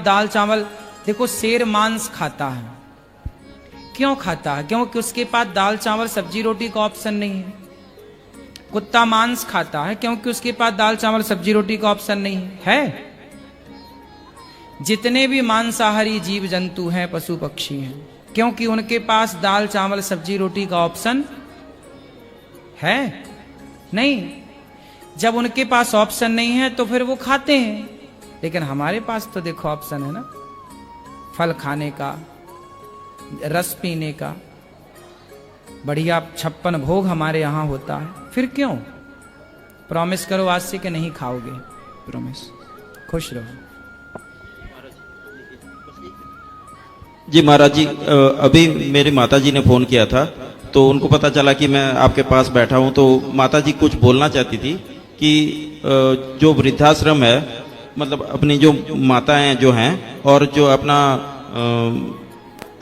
दाल चावल, देखो शेर मांस खाता है, क्यों खाता है? क्योंकि उसके पास दाल चावल सब्जी रोटी का ऑप्शन नहीं है। कुत्ता मांस खाता है क्योंकि उसके पास दाल चावल सब्जी रोटी का ऑप्शन नहीं है। जितने भी मांसाहारी जीव जंतु हैं, पशु पक्षी हैं, क्योंकि उनके पास दाल चावल सब्जी रोटी का ऑप्शन है नहीं। जब उनके पास ऑप्शन नहीं है तो फिर वो खाते हैं, लेकिन हमारे पास तो देखो ऑप्शन है ना, फल खाने का, रस पीने का, बढ़िया 56 भोग हमारे यहां होता है। फिर क्यों? प्रॉमिस करो आज से कि नहीं खाओगे, प्रॉमिस। खुश रहो। जी महाराज जी, अभी मेरी माता जी ने फोन किया था, तो उनको पता चला कि मैं आपके पास बैठा हूं, तो माता जी कुछ बोलना चाहती थी कि जो वृद्धाश्रम है, मतलब अपनी जो माताएं जो हैं और जो अपना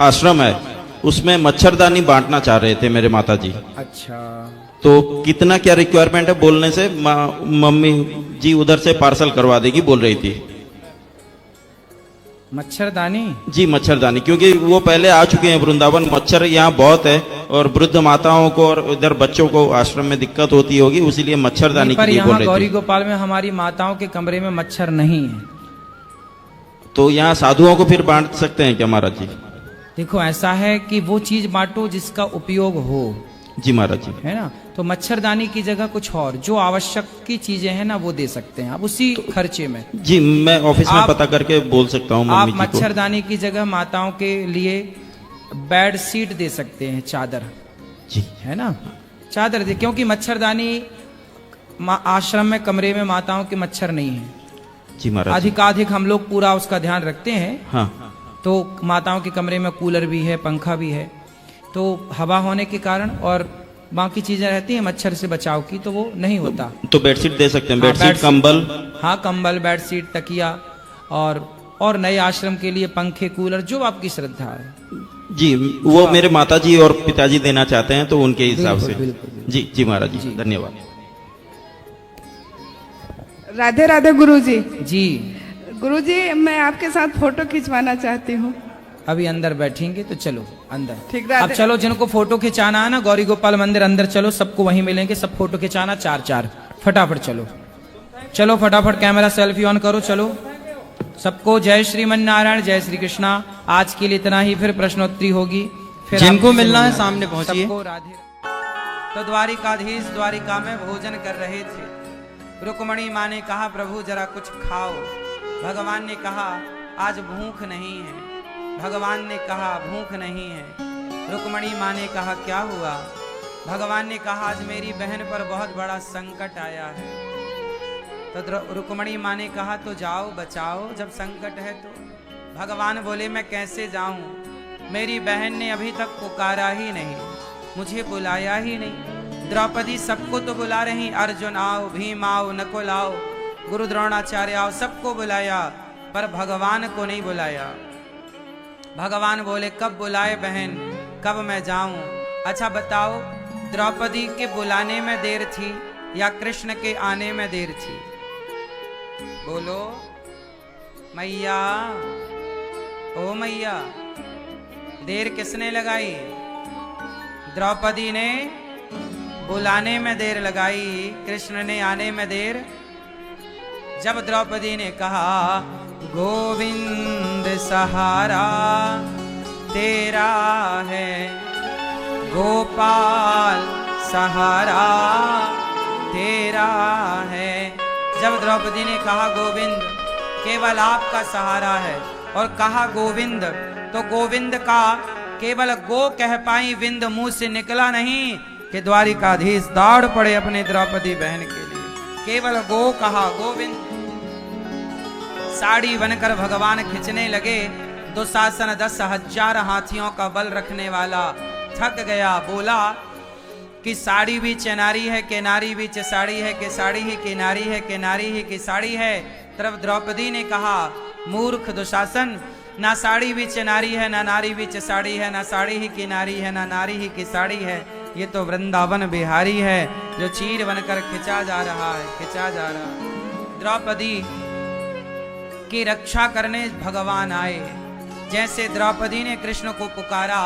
आश्रम है, उसमें मच्छरदानी बांटना चाह रहे थे मेरे माता जी। अच्छा, तो कितना क्या रिक्वायरमेंट है? बोलने से मम्मी जी उधर से पार्सल करवा देगी बोल रही थी। मच्छरदानी? जी मच्छरदानी, क्योंकि वो पहले आ चुके हैं वृंदावन, मच्छर यहाँ बहुत है और वृद्ध माताओं को और इधर बच्चों को आश्रम में दिक्कत होती होगी, उसीलिए मच्छरदानी के लिए बोल रहे थे। गौरी गोपाल में हमारी माताओं के कमरे में मच्छर नहीं है, तो यहाँ साधुओं को फिर बांट सकते हैं क्या महाराज जी? देखो ऐसा है कि वो चीज बांटो जिसका उपयोग हो। जी महाराज जी, है ना? तो मच्छरदानी की जगह कुछ और जो आवश्यक की चीजें हैं ना, वो दे सकते हैं आप उसी खर्चे में। जी मैं ऑफिस में पता करके बोल सकता हूँ। आप मच्छरदानी की जगह माताओं के लिए बेड शीट दे सकते हैं, चादर। जी है ना, चादर दे, क्योंकि मच्छरदानी आश्रम में कमरे में माताओं के मच्छर नहीं है। जी महाराज, अधिकाधिक हम लोग पूरा उसका ध्यान रखते हैं। हाँ, तो माताओं के कमरे में कूलर भी है, पंखा भी है, तो हवा होने के कारण और बाकी चीजें रहती हैं मच्छर से बचाव की, तो वो नहीं होता। तो बेडशीट दे सकते हैं? बेडशीट, कंबल? हाँ, कंबल, बेडशीट, तकिया, और नए आश्रम के लिए पंखे, कूलर, जो आपकी श्रद्धा है। जी वो मेरे माताजी और पिताजी देना चाहते हैं, तो उनके हिसाब से। जी जी महाराज जी, धन्यवाद। राधे राधे गुरुजी। जी गुरुजी, मैं आपके साथ फोटो खिंचवाना चाहती हूँ। अभी अंदर बैठेंगे तो चलो अंदर। ठीक, अब चलो, जिनको फोटो खिंचाना है ना, गौरी गोपाल मंदिर अंदर चलो, सबको वहीं मिलेंगे, सब फोटो खिंचाना 4-4, फटाफट चलो, चलो फटाफट कैमरा सेल्फी ऑन करो, चलो सबको। जय श्रीमन नारायण, जय श्री कृष्णा। आज के लिए इतना ही, फिर प्रश्नोत्तरी होगी, फिर जिनको मिलना है सामने पहुंचिए। सबको राधे। तो द्वारिकाधीश द्वारिका में भोजन कर रहे थे। रुक्मणी माँ ने कहा, प्रभु जरा कुछ खाओ। भगवान ने कहा, आज भूख नहीं है। भगवान ने कहा, भूख नहीं है। रुक्मणी माँ ने कहा, क्या हुआ? भगवान ने कहा, आज मेरी बहन पर बहुत बड़ा संकट आया है। तो रुक्मणी माँ ने कहा, तो जाओ बचाओ, जब संकट है तो। भगवान बोले, मैं कैसे जाऊं? मेरी बहन ने अभी तक पुकारा ही नहीं, मुझे बुलाया ही नहीं। द्रौपदी सबको तो बुला रही, अर्जुन आओ, भीम आओ, नकुल आओ, गुरु द्रोणाचार्य आओ, सबको बुलाया, पर भगवान को नहीं बुलाया। भगवान बोले, कब बुलाए बहन, कब मैं जाऊं? अच्छा बताओ, द्रौपदी के बुलाने में देर थी या कृष्ण के आने में देर थी? बोलो मैया, ओ मैया, देर किसने लगाई? द्रौपदी ने बुलाने में देर लगाई, कृष्ण ने आने में देर। जब द्रौपदी ने कहा, गोविंद सहारा तेरा है, गोपाल सहारा तेरा है। जब द्रौपदी ने कहा गोविंद, केवल आपका सहारा है, और कहा गोविंद, तो गोविंद का केवल गो कह पाई, विंद मुंह से निकला नहीं कि द्वारिकाधीश दौड़ पड़े अपने द्रौपदी बहन के लिए। केवल गो कहा, गोविंद। साड़ी बनकर भगवान खिंचने लगे। दुशासन 10,000 हाथियों का बल रखने वाला थक गया, बोला कि साड़ी भी नारी है कि नारी भी साड़ी है, कि साड़ी ही की नारी है, कि नारी ही की साड़ी है। तरफ द्रौपदी ने कहा, मूर्ख दुशासन, ना साड़ी भी नारी है, ना नारी भी साड़ी है, ना साड़ी ही की नारी है, ना नारी ही की साड़ी है। ये तो वृंदावन बिहारी है जो चीर बनकर खिंचा जा रहा है, खिंचा जा रहा है। द्रौपदी की रक्षा करने भगवान आए। जैसे द्रौपदी ने कृष्ण को पुकारा,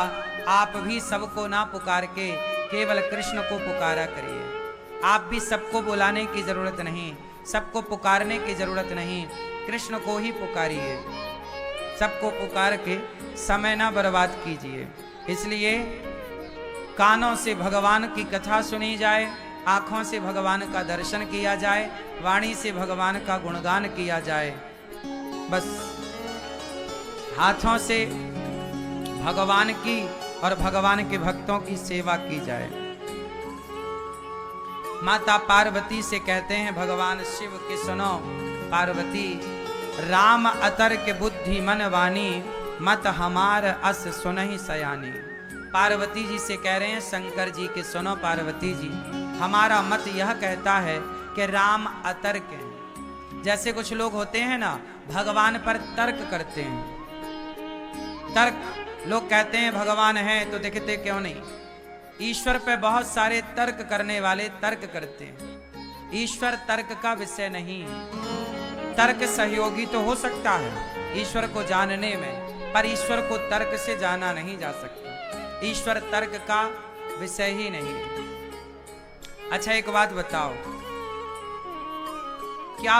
आप भी सबको ना पुकार के केवल कृष्ण को पुकारा करिए। आप भी सबको बुलाने की जरूरत नहीं, सबको पुकारने की जरूरत नहीं, कृष्ण को ही पुकारिए। सबको पुकार के समय ना बर्बाद कीजिए। इसलिए कानों से भगवान की कथा सुनी जाए, आंखों से भगवान का दर्शन किया जाए, वाणी से भगवान का गुणगान किया जाए, बस हाथों से भगवान की और भगवान के भक्तों की सेवा की जाए। माता पार्वती से कहते हैं भगवान शिव के सुनो पार्वती, राम अतर के बुद्धि मन वाणी, मत हमार अस सुनहि सयानी। पार्वती जी से कह रहे हैं शंकर जी के सुनो पार्वती जी, हमारा मत यह कहता है कि राम अतर्क हैं। जैसे कुछ लोग होते हैं ना, भगवान पर तर्क करते हैं। तर्क, लोग कहते हैं भगवान है तो दिखते क्यों नहीं। ईश्वर पे बहुत सारे तर्क करने वाले तर्क करते हैं। ईश्वर तर्क का विषय नहीं है। तर्क सहयोगी तो हो सकता है ईश्वर को जानने में, पर ईश्वर को तर्क से जाना नहीं जा सकता। ईश्वर तर्क का विषय ही नहीं है। अच्छा एक बात बताओ, क्या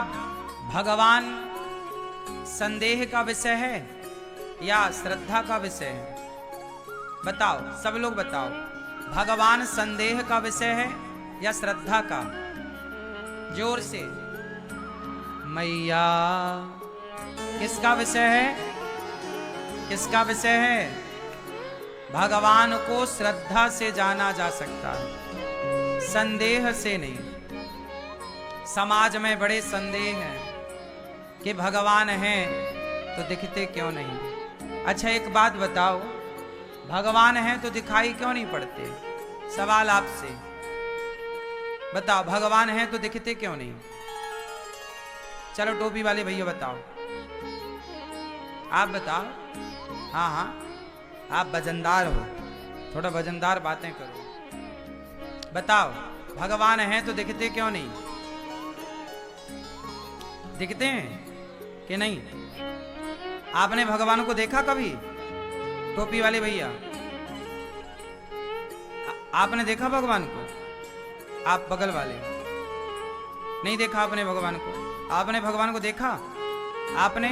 भगवान संदेह का विषय है या श्रद्धा का विषय है? बताओ, सब लोग बताओ, भगवान संदेह का विषय है या श्रद्धा का? जोर से। मैया किसका विषय है? किसका विषय है? भगवान को श्रद्धा से जाना जा सकता है, संदेह से नहीं। समाज में बड़े संदेह हैं कि भगवान हैं तो दिखते क्यों नहीं। अच्छा एक बात बताओ, भगवान हैं तो दिखाई क्यों नहीं पड़ते? सवाल आपसे, बताओ भगवान हैं तो दिखते क्यों नहीं? चलो टोपी वाले भैया बताओ, आप बताओ। हाँ हाँ, आप वजनदार हो, थोड़ा वजनदार बातें करो। बताओ भगवान हैं तो दिखते क्यों नहीं? दिखते हैं कि नहीं? आपने भगवान को देखा कभी? टोपी वाले भैया, आपने देखा भगवान को? आप बगल वाले, नहीं देखा आपने भगवान को? आपने भगवान को देखा? आपने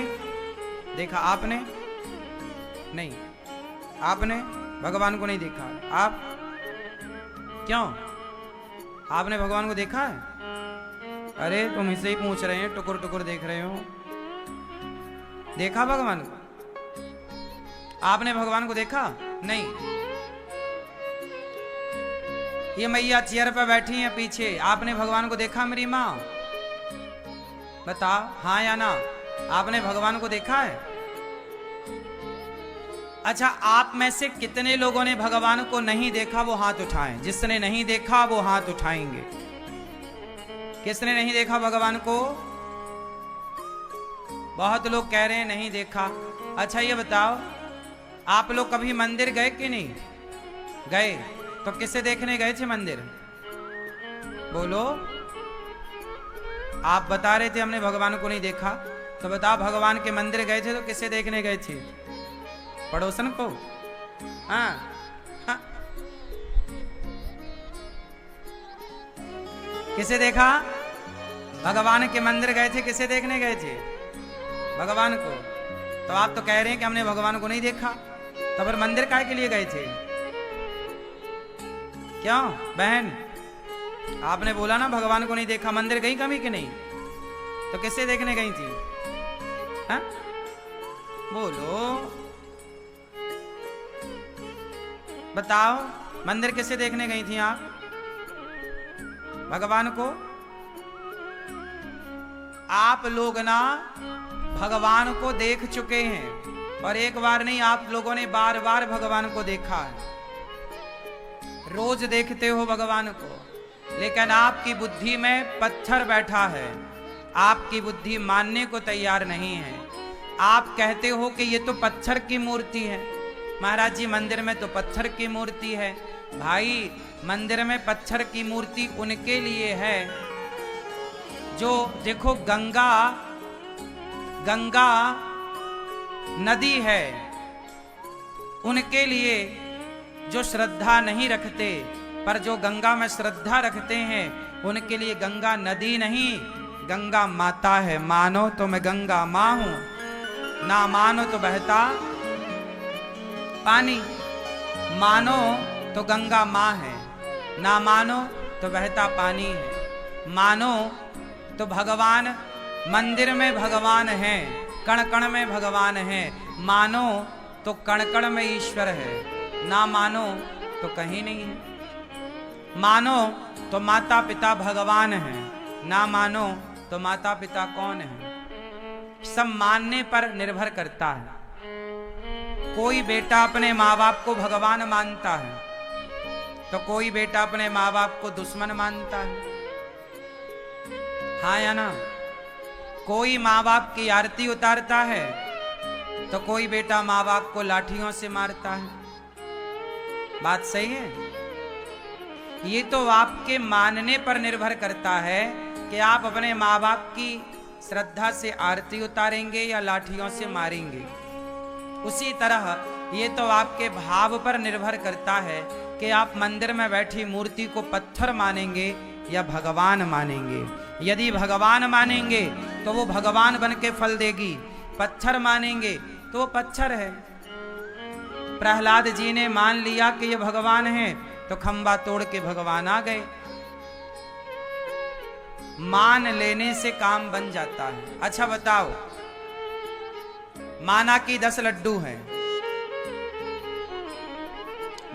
देखा? आपने नहीं, आपने भगवान को नहीं देखा। आप क्यों? आपने भगवान को देखा है? अरे तुम इसे ही पूछ रहे हैं, टुकुर टुकुर देख रहे हो। देखा भगवान को? आपने भगवान को देखा? नहीं। ये मैया चेयर पर बैठी है पीछे, आपने भगवान को देखा मेरी माँ? बताओ हाँ या ना, आपने भगवान को देखा है? अच्छा, आप में से कितने लोगों ने भगवान को नहीं देखा वो हाथ उठाएं। जिसने नहीं देखा वो हाथ उठाएंगे। किसने नहीं देखा भगवान को? बहुत लोग कह रहे हैं नहीं देखा। अच्छा ये बताओ, आप लोग कभी मंदिर गए कि नहीं गए? तो किसे देखने गए थे मंदिर? बोलो। आप बता रहे थे हमने भगवान को नहीं देखा, तो बताओ भगवान के मंदिर गए थे तो किसे देखने गए थे? पड़ोसन को? हाँ हाँ। किसे देखा? भगवान के मंदिर गए थे, किसे देखने गए थे? भगवान को। तो आप तो कह रहे हैं कि हमने भगवान को नहीं देखा, तो फिर मंदिर काहे के लिए गए थे? क्यों बहन? आपने बोला ना भगवान को नहीं देखा, मंदिर गई कभी कि नहीं? तो किसे देखने गई थी? हाँ बोलो, बताओ मंदिर किसे देखने गई थी आप? भगवान को? आप लोग ना भगवान को देख चुके हैं, और एक बार नहीं, आप लोगों ने बार बार भगवान को देखा है। रोज देखते हो भगवान को, लेकिन आपकी बुद्धि में पत्थर बैठा है। आपकी बुद्धि मानने को तैयार नहीं है। आप कहते हो कि ये तो पत्थर की मूर्ति है। महाराज जी मंदिर में तो पत्थर की मूर्ति है। भाई मंदिर में पत्थर की मूर्ति उनके लिए है जो, देखो गंगा गंगा नदी है, उनके लिए जो श्रद्धा नहीं रखते, पर जो गंगा में श्रद्धा रखते हैं उनके लिए गंगा नदी नहीं, गंगा माता है। मानो तो मैं गंगा माँ हूं, ना मानो तो बहता पानी। मानो तो गंगा माँ है, ना मानो तो बहता पानी है। मानो तो भगवान मंदिर में भगवान है, कण कण में भगवान है। मानो तो कण कण में ईश्वर है, ना मानो तो कहीं नहीं है। मानो तो माता पिता भगवान है, ना मानो तो माता पिता कौन है। सब मानने पर निर्भर करता है। कोई बेटा अपने माँ बाप को भगवान मानता है, तो कोई बेटा अपने माँ बाप को दुश्मन मानता है। हाँ या ना? कोई माँ बाप की आरती उतारता है, तो कोई बेटा माँ बाप को लाठियों से मारता है। बात सही है? ये तो आपके मानने पर निर्भर करता है कि आप अपने माँ बाप की श्रद्धा से आरती उतारेंगे या लाठियों से मारेंगे। उसी तरह ये तो आपके भाव पर निर्भर करता है कि आप मंदिर में बैठी मूर्ति को पत्थर मानेंगे या भगवान मानेंगे। यदि भगवान मानेंगे तो वो भगवान बन के फल देगी, पत्थर मानेंगे तो वो पत्थर है। प्रहलाद जी ने मान लिया कि ये भगवान है, तो खंबा तोड़ के भगवान आ गए। मान लेने से काम बन जाता है। अच्छा बताओ, माना कि 10 लड्डू हैं,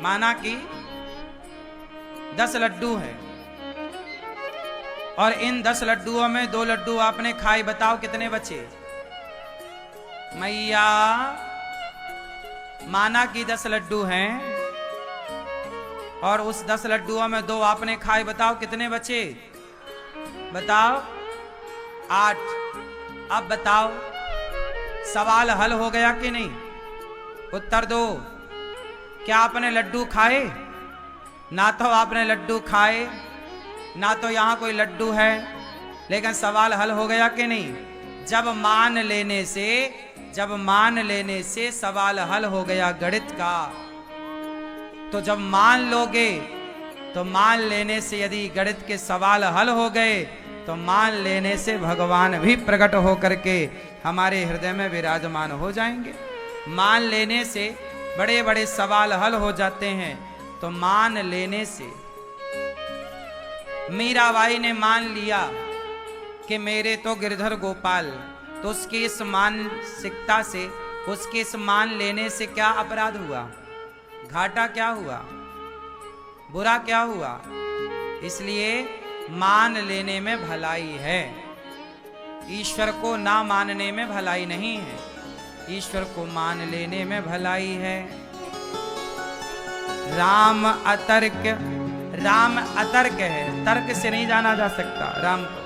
माना कि 10 लड्डू हैं, और इन 10 लड्डुओं में 2 लड्डू आपने खाए, बताओ कितने बचे? मैया, माना कि 10 लड्डू हैं और उस 10 लड्डुओं में 2 आपने खाए, बताओ कितने बचे? बताओ 8। अब बताओ सवाल हल हो गया कि नहीं? उत्तर दो। क्या आपने लड्डू खाए? ना तो आपने लड्डू खाए, ना तो यहां कोई लड्डू है, लेकिन सवाल हल हो गया कि नहीं? जब मान लेने से सवाल हल हो गया गणित का। तो जब मान लोगे तो मान लेने से यदि गणित के सवाल हल हो गए तो मान लेने से भगवान भी प्रकट होकर के हमारे हृदय में विराजमान हो जाएंगे। मान लेने से बड़े बड़े सवाल हल हो जाते हैं। तो मान लेने से मीराबाई ने मान लिया कि मेरे तो गिरधर गोपाल, तो उसकी इस मानसिकता से, उसके इस मान लेने से क्या अपराध हुआ? घाटा क्या हुआ? बुरा क्या हुआ? इसलिए मान लेने में भलाई है, ईश्वर को ना मानने में भलाई नहीं है। ईश्वर को मान लेने में भलाई है। राम अतर्क है, तर्क से नहीं जाना जा सकता। राम को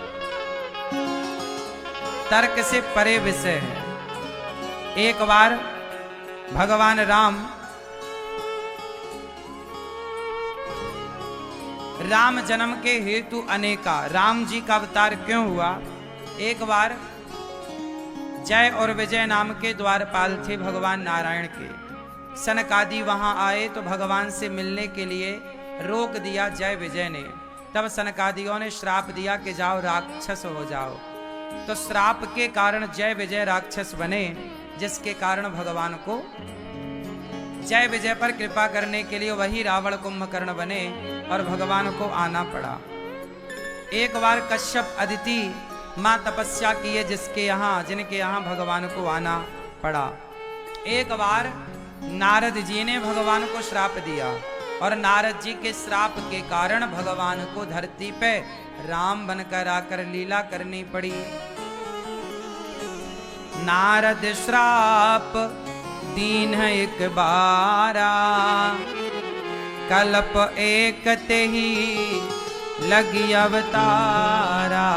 तर्क से परे विषय है। एक बार भगवान राम जन्म के हेतु अनेका, राम जी का अवतार क्यों हुआ? एक बार जय और विजय नाम के द्वारपाल थे भगवान नारायण के। सनकादि वहां आए तो भगवान से मिलने के लिए रोक दिया जय विजय ने। तब सनकादियों ने श्राप दिया कि जाओ राक्षस हो जाओ। तो श्राप के कारण जय विजय राक्षस बने, जिसके कारण भगवान को जय विजय पर कृपा करने के लिए वही रावण कुंभकर्ण बने और भगवान को आना पड़ा। एक बार कश्यप अदिति मां तपस्या किए जिनके यहाँ भगवान को आना पड़ा। एक बार नारद जी ने भगवान को श्राप दिया और नारद जी के श्राप के कारण भगवान को धरती पे राम बनकर आकर लीला करनी पड़ी। नारद श्राप दीन एक बारा, कल्प एक ते ही लगी अवतारा।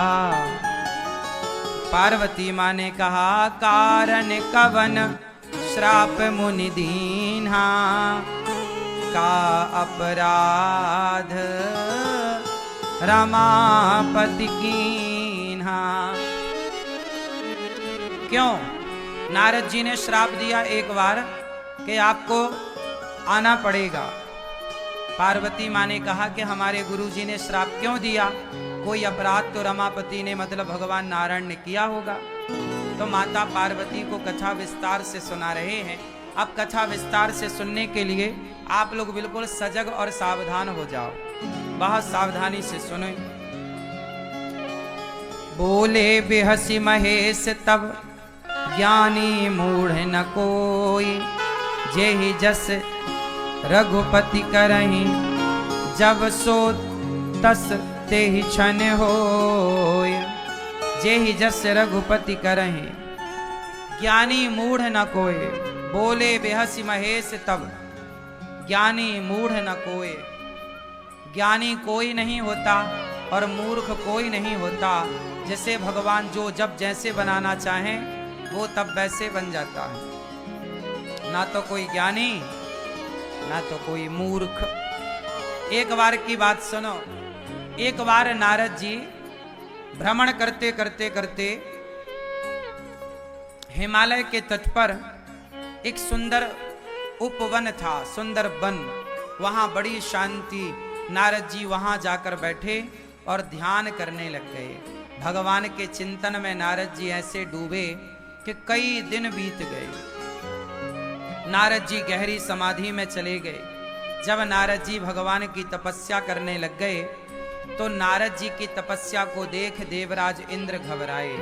पार्वती माँ ने कहा कारण कवन श्राप मुनि दीन्हा, का अपराध रमापति कीन्हा। क्यों? नारद जी ने श्राप दिया एक बार कि आपको आना पड़ेगा। पार्वती माँ ने कहा कि हमारे गुरुजी ने श्राप क्यों दिया? कोई अपराध तो रमापति ने मतलब भगवान नारायण ने किया होगा। तो माता पार्वती को कथा विस्तार से सुना रहे हैं। अब कथा विस्तार से सुनने के लिए आप लोग बिल्कुल सजग और सावधान हो जाओ, बहुत सावधानी से सुनो। बोले बेहसी महेश तब ज्ञानी मूढ़ न कोई, जेहि जस रघुपति करहि जब सो तस तेहि क्षण होय। जेहि जस रघुपति करहि ज्ञानी मूढ़ न कोय। बोले बेहसी महेश तब ज्ञानी मूढ़ न कोय। ज्ञानी कोई नहीं होता और मूर्ख कोई नहीं होता। जैसे भगवान जो जब जैसे बनाना चाहें वो तब वैसे बन जाता है। ना तो कोई ज्ञानी ना तो कोई मूर्ख। एक बार की बात सुनो। एक बार नारद जी भ्रमण करते करते करते हिमालय के तट पर एक सुंदर उपवन था, सुंदर वन। वहां बड़ी शांति। नारद जी वहां जाकर बैठे और ध्यान करने लग गए। भगवान के चिंतन में नारद जी ऐसे डूबे कि कई दिन बीत गए। नारद जी गहरी समाधि में चले गए। जब नारद जी भगवान की तपस्या करने लग गए तो नारद जी की तपस्या को देख देवराज इंद्र घबराए।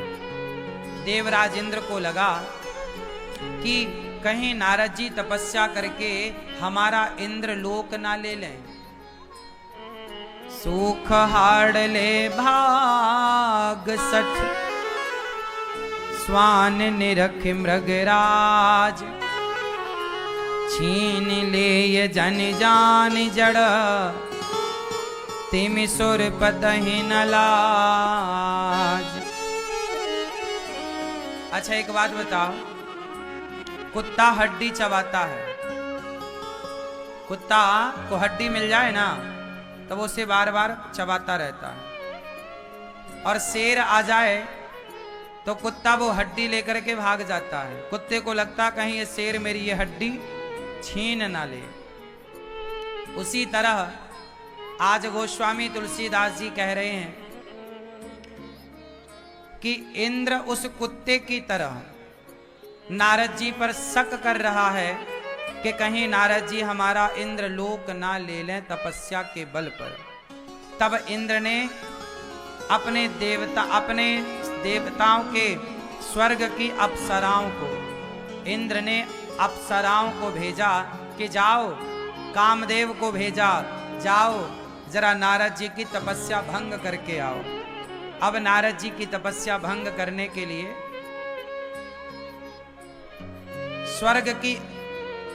देवराज इंद्र को लगा कि कहीं नारद जी तपस्या करके हमारा इंद्र लोक ना ले लें। सुख हाड़ ले भाग सठ स्वान निरख मृगराज, छीन ले ये जन जान जड़ तिम सुर पतहि न लाज। अच्छा एक बात बताओ, कुत्ता हड्डी चबाता है। कुत्ता को हड्डी मिल जाए ना तो वो उसे बार बार चबाता रहता है। और शेर आ जाए तो कुत्ता वो हड्डी लेकर के भाग जाता है। कुत्ते को लगता कहीं ये शेर मेरी ये हड्डी छीन ना ले। उसी तरह आज गोस्वामी तुलसीदास जी कह रहे हैं कि इंद्र उस कुत्ते की तरह नारद जी पर शक कर रहा है कि कहीं नारद जी हमारा इंद्र लोक ना ले लें तपस्या के बल पर। तब इंद्र ने अपने देवताओं के स्वर्ग की अप्सराओं को, इंद्र ने अप्सराओं को भेजा कि जाओ, कामदेव को भेजा, जाओ जरा नारद जी की तपस्या भंग करके आओ। अब नारद जी की तपस्या भंग करने के लिए स्वर्ग की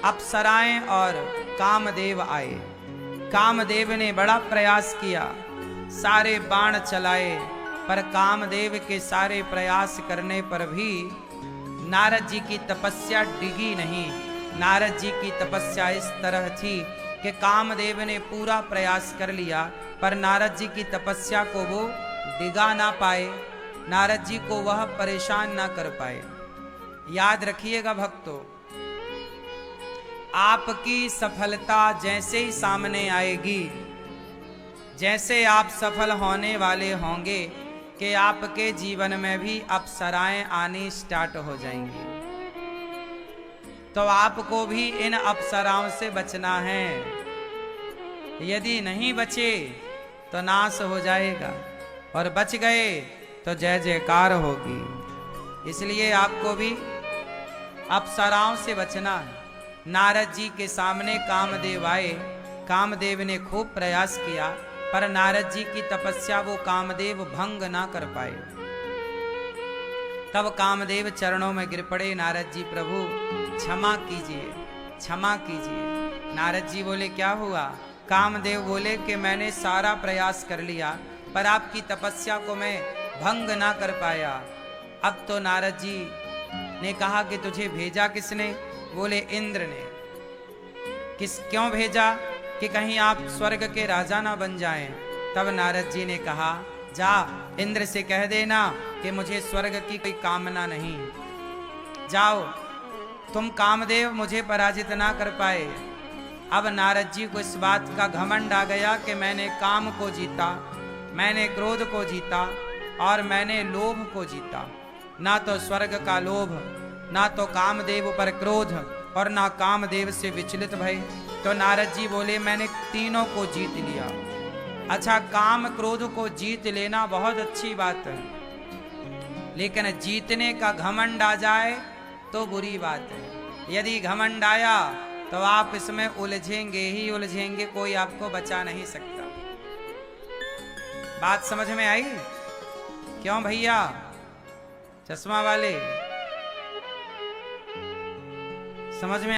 अप्सराएं और कामदेव आए। कामदेव ने बड़ा प्रयास किया, सारे बाण चलाए, पर कामदेव के सारे प्रयास करने पर भी नारद जी की तपस्या डिगी नहीं। नारद जी की तपस्या इस तरह थी कि कामदेव ने पूरा प्रयास कर लिया पर नारद जी की तपस्या को वो डिगा ना पाए, नारद जी को वह परेशान ना कर पाए। याद रखिएगा भक्तों, आपकी सफलता जैसे ही सामने आएगी, जैसे आप सफल होने वाले होंगे कि आपके जीवन में भी अप्सराएं आनी स्टार्ट हो जाएंगी। तो आपको भी इन अप्सराओं से बचना है। यदि नहीं बचे तो नाश हो जाएगा, और बच गए तो जय जयकार होगी। इसलिए आपको भी अप्सराओं से बचना है। नारद जी के सामने कामदेव आए। कामदेव ने खूब प्रयास किया पर नारद जी की तपस्या वो कामदेव भंग ना कर पाए। तब कामदेव चरणों में गिर पड़े, नारद जी प्रभु क्षमा कीजिए, क्षमा कीजिए। नारद जी बोले क्या हुआ? कामदेव बोले कि मैंने सारा प्रयास कर लिया पर आपकी तपस्या को मैं भंग ना कर पाया। अब तो नारद जी ने कहा कि तुझे भेजा किसने? बोले इंद्र ने। क्यों भेजा? कि कहीं आप स्वर्ग के राजा ना बन जाएं। तब नारद जी ने कहा जा इंद्र से कह देना कि मुझे स्वर्ग की कोई कामना नहीं, जाओ, तुम कामदेव मुझे पराजित ना कर पाए। अब नारद जी को इस बात का घमंड आ गया कि मैंने काम को जीता, मैंने क्रोध को जीता और मैंने लोभ को जीता। ना तो स्वर्ग का लोभ, ना तो कामदेव पर क्रोध और ना कामदेव से विचलित भय। तो नारद जी बोले मैंने तीनों को जीत लिया। अच्छा, काम क्रोध को जीत लेना बहुत अच्छी बात है, लेकिन जीतने का घमंड आ जाए तो बुरी बात है। यदि घमंड आया तो आप इसमें उलझेंगे ही उलझेंगे, कोई आपको बचा नहीं सकता। बात समझ में आई? क्यों भैया चश्मा वाले, समझ में